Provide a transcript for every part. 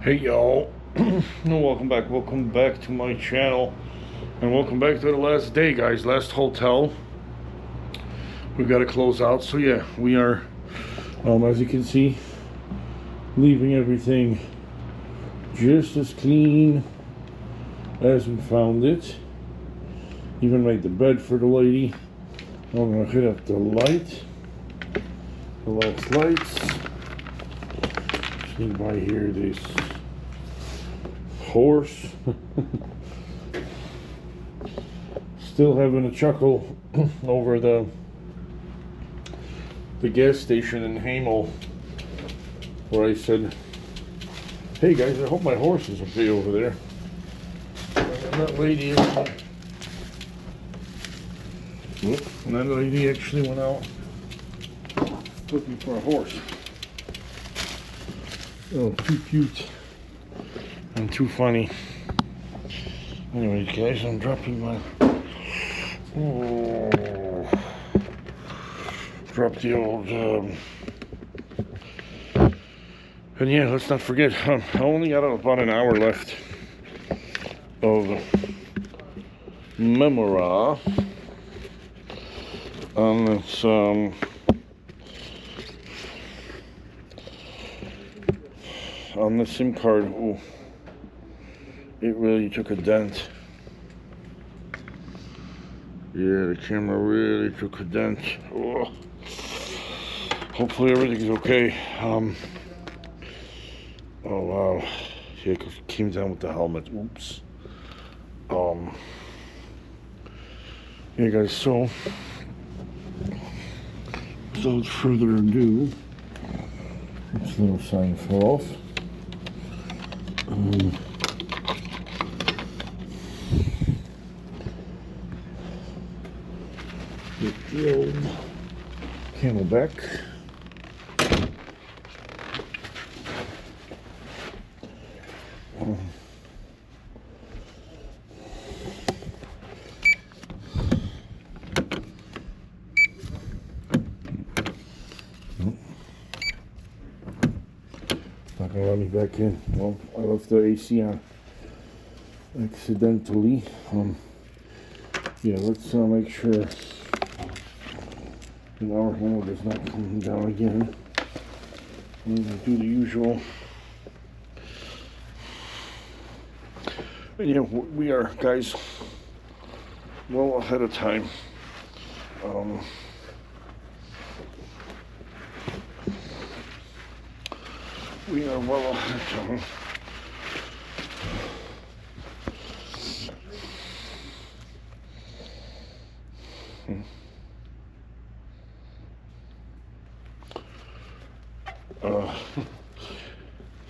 Hey y'all, welcome back to my channel, and welcome back to the last day, guys. Last hotel. We've got to close out, so yeah, we are, as you can see, leaving everything just as clean as we found it. Even made the bed for the lady. I'm gonna hit up the light, the last lights. Just by here, this horse. Still having a chuckle over the gas station in Hamel, where I said, hey guys, I hope my horse is okay over there. And that lady actually went out looking for a horse. Oh, too cute and too funny. Anyways, guys, I'm dropping my drop the old and yeah, let's not forget, I only got about an hour left of Memora on this on the SIM card. Ooh, it really took a dent. Yeah, the camera really took a dent. Oh. Hopefully everything's okay. Oh wow. Yeah, it came down with the helmet. Oops. Yeah, guys. So, without further ado, this little sign fell off. Get the old Camelback. Not gonna let me back in. Well, I left the AC on accidentally. Yeah, let's make sure that our handle does not come down again. I'm gonna do the usual. But yeah, we are, guys, well ahead of time. We are well ahead of time.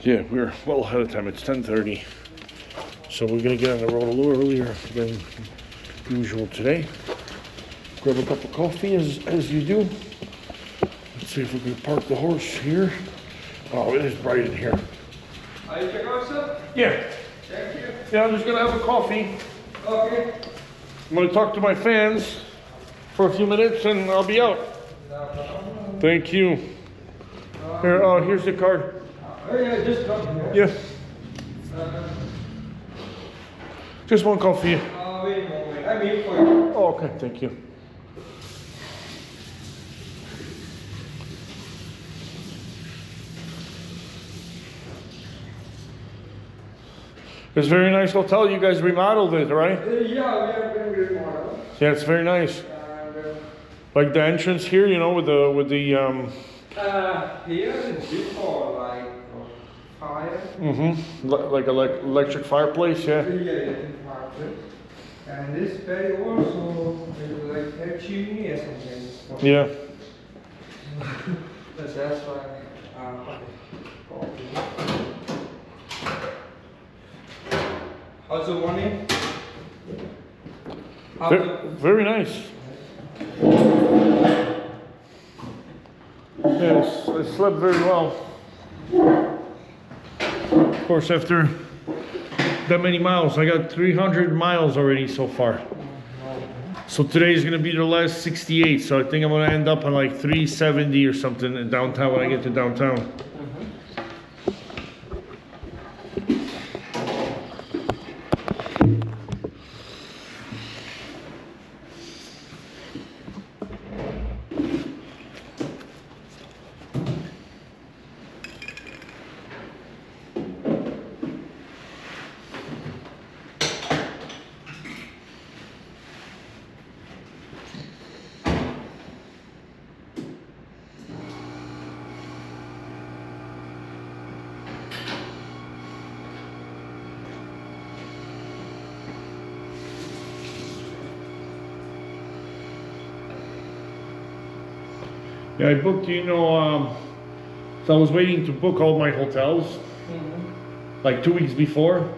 Yeah, we're well ahead of time. It's 10:30, so we're gonna get on the road a little earlier than usual today. Grab a cup of coffee as you do. Let's see if we can park the horse here. Oh, it is bright in here. Are you check out, sir? Yeah. Thank you. Yeah, I'm just gonna have a coffee. Okay. I'm gonna talk to my fans for a few minutes and I'll be out. Thank you. Here, here's the card. Oh yeah, just come here. Yeah. Just one coffee. Wait a moment. I'm here for you. Oh, okay, thank you. It's a very nice hotel. You guys remodeled it, right? Yeah, we are going to remodel. Yeah, it's very nice. Like the entrance here, you know, with the here is before like fire. like electric fireplace, yeah. Yeah, fireplace. And this bed also is like a chimney or something. Yeah. That's why. How's the morning? Very nice. Yes, I slept very well. Of course, after that many miles, I got 300 miles already so far. So today is gonna be the last 68. So I think I'm gonna end up on like 370 or something in downtown when I get to downtown. Yeah, I booked, so I was waiting to book all my hotels, like 2 weeks before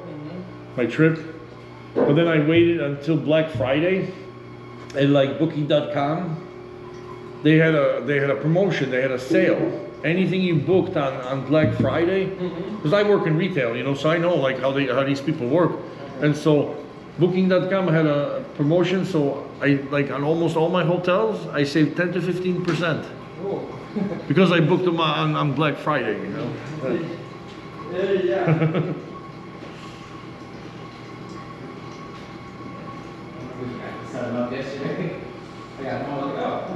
my trip. But then I waited until Black Friday, and like Booking.com, they had a promotion, they had a sale. Anything you booked on Black Friday, because I work in retail, so I know like how these people work, and so Booking.com had a promotion, so I like on almost all my hotels I saved 10 to 15% because I booked them on Black Friday, Yeah. Set them up yesterday. I got them all looked out.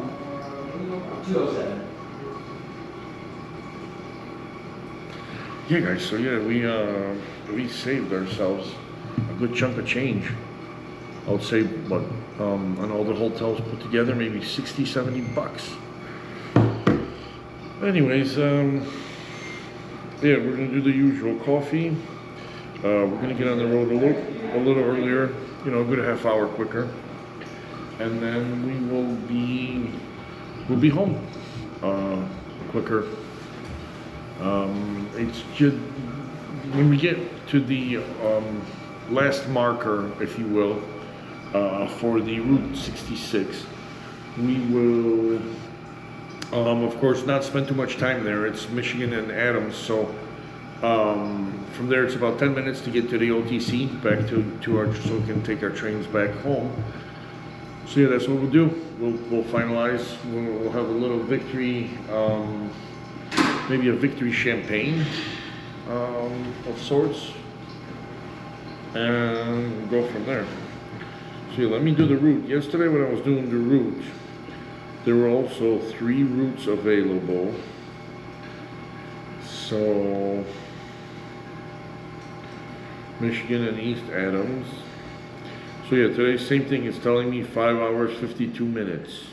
207. Yeah, guys. So yeah, we saved ourselves a good chunk of change. I would say, what, on all the hotels put together, maybe 60, 70 bucks. Anyways, yeah, we're gonna do the usual coffee. We're gonna get on the road a little earlier, a good half hour quicker, and then we'll be home quicker. It's just when we get to the last marker, if you will, for the Route 66, we will, of course, not spend too much time there. It's Michigan and Adams, so from there it's about 10 minutes to get to the OTC, back to our, so we can take our trains back home. So yeah, that's what we'll do. We'll finalize. We'll have a little victory. Maybe a victory champagne of sorts, and we'll go from there. So yeah, let me do the route. Yesterday when I was doing the route, there were also 3 routes available. So Michigan and East Adams. So yeah, today same thing. It's telling me 5 hours 52 minutes.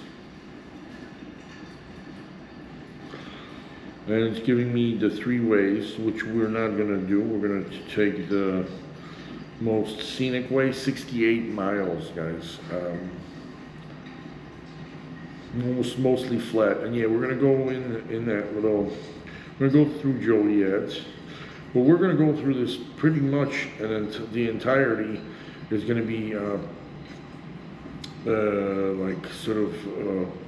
And it's giving me the 3 ways, which we're not gonna do. We're gonna take the most scenic way, 68 miles, guys. Mostly flat. And yeah, we're gonna go in that little, we're gonna go through Joliet. But we're gonna go through this pretty much, and the entirety is gonna be like sort of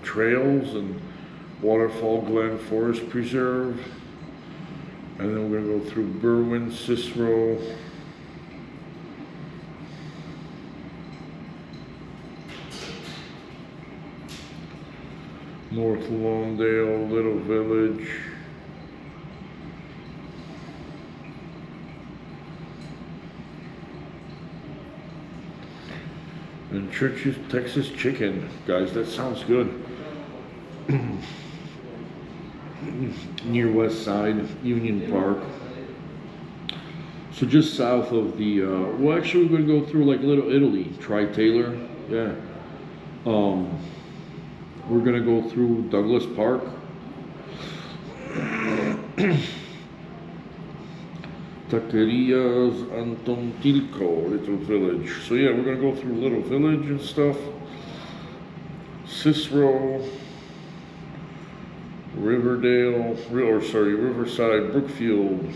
trails and Waterfall Glen Forest Preserve, and then we're gonna go through Berwyn, Cicero, North Lawndale, Little Village, and Church's Texas Chicken. Guys, that sounds good. Near West Side, Union Park. So just south of the, well actually we're gonna go through like Little Italy, Tri-Taylor, yeah. We're gonna go through Douglas Park. Taquerias Antontilco, Little Village. So yeah, we're gonna go through Little Village and stuff. Cicero, Riverdale, Riverside, Brookfield,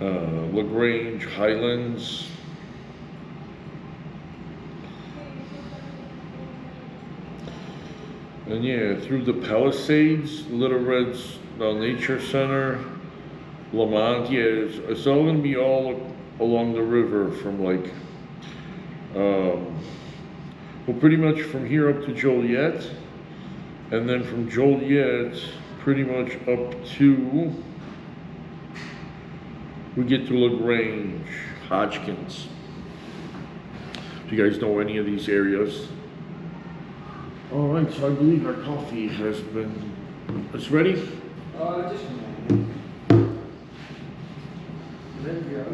LaGrange, Highlands, and yeah, through the Palisades, Little Red's Nature Center, Lamont. Yeah, it's all gonna be all along the river from like, well, pretty much from here up to Joliet. And then from Joliet, pretty much up to, we get to LaGrange, Hodgkins. If you guys know any of these areas. All right, so I believe our coffee has been, it's ready? Just a moment. There we go.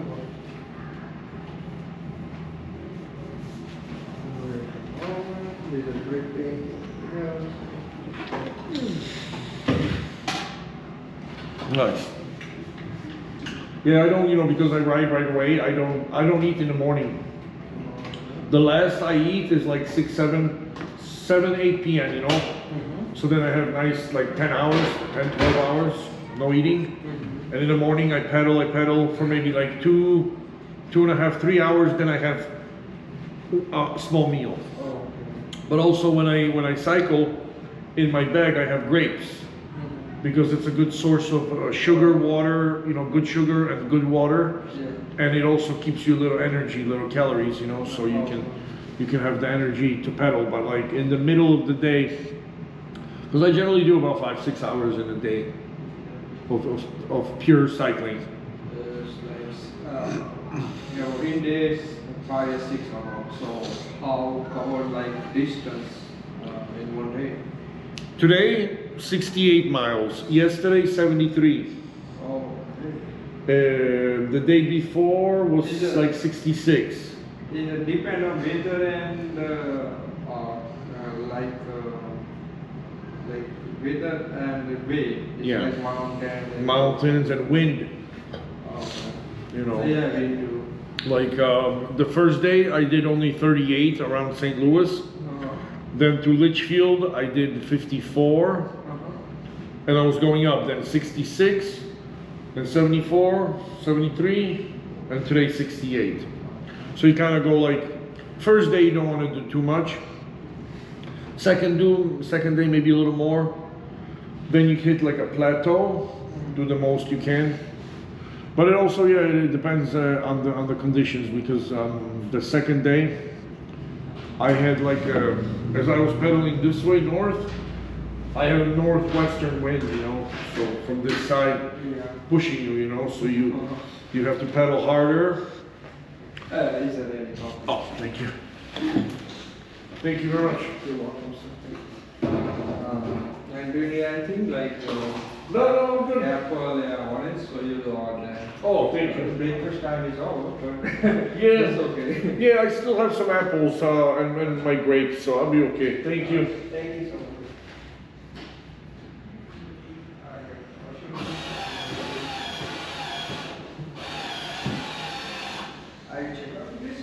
There's a great big house. Nice. Yeah, I don't, because I ride right away, I don't eat in the morning. The last I eat is like 6, 7 7, 8 p.m., you know? So then I have nice, like 10 hours, 10, 12 hours, no eating. And in the morning I pedal for maybe like 2.5, 3 hours, then I have a small meal. But also when I cycle, in my bag I have grapes, because it's a good source of sugar, water, you know, good sugar and good water. And it also keeps you a little energy, little calories, you know, so you can have the energy to pedal. But like in the middle of the day, because I generally do about 5-6 hours in a day of pure cycling. You know, in days 5-6 hours. So how cover like distance in one day? Today, 68 miles. Yesterday, 73. Oh, The day before was like 66. it depend on weather and like weather and way. It's Yeah. like mountain. And Mountains and wind, Okay. you know. Yeah, we do. Like the first day I did only 38 around St. Louis. Then to Litchfield I did 54. And I was going up, then 66, then 74, 73, and today 68. So you kind of go like, first day you don't want to do too much. Second day maybe a little more. Then you hit like a plateau, do the most you can. But it also, yeah, it depends on the conditions, because the second day I had like, as I was pedaling this way north, I had a northwestern wind, you know, so from this side pushing you, you know, so you have to pedal harder. Is there any problem? Oh, thank you. Thank you very much. You're welcome, sir. And do you need anything like No, I'm good. apple or orange for you or that? Oh, thank you. Breakfast time is over, but Yeah. that's okay. Yeah, I still have some apples and my grapes, so I'll be okay. Thank you. Thank you so much. I check out this.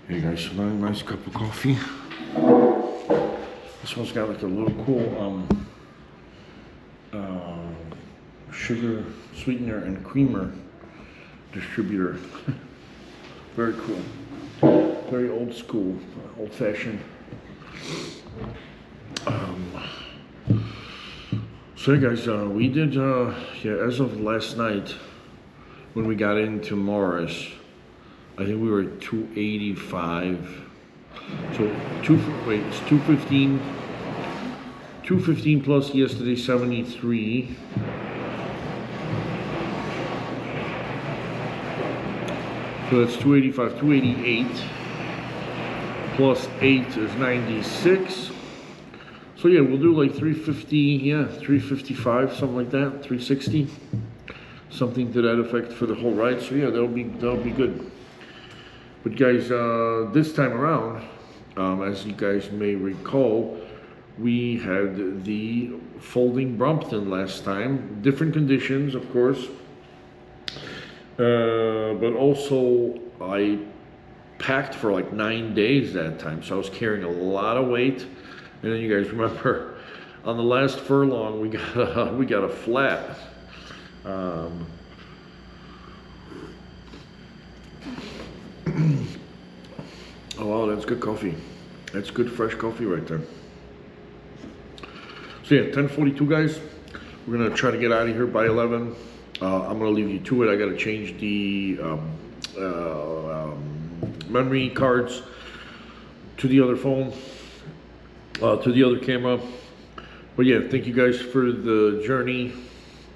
Hey guys, so nice cup of coffee. This one's got like a little cool sugar sweetener and creamer distributor. Very cool. Very old school, old fashioned. So hey guys, we did as of last night when we got into Morris, I think we were at 285. So it's 215. 215 plus yesterday 73. So that's 285, 288 plus 8 is 96. So yeah, we'll do like 350, yeah, 355, something like that, 360, something to that effect for the whole ride. So yeah, that'll be good. But guys, this time around, as you guys may recall, we had the folding Brompton last time. Different conditions, of course. But also I packed for like 9 days that time, so I was carrying a lot of weight. And then you guys remember on the last furlong we got a flat. Oh wow, that's good coffee. That's good fresh coffee right there. So yeah, 10:42 guys. We're gonna try to get out of here by 11. I'm gonna leave you to it. I gotta change the memory cards to the other phone, to the other camera. But yeah, thank you guys for the journey.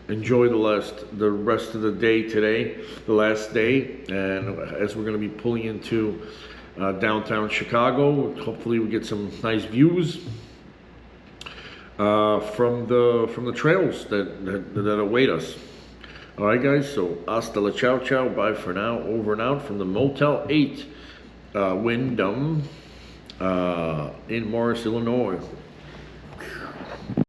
Enjoy the rest of the day today, the last day, and as we're going to be pulling into downtown Chicago, hopefully we get some nice views from the trails that await us. All right, guys. So hasta la ciao ciao. Bye for now. Over and out from the Motel 8 Wyndham in Morris, Illinois.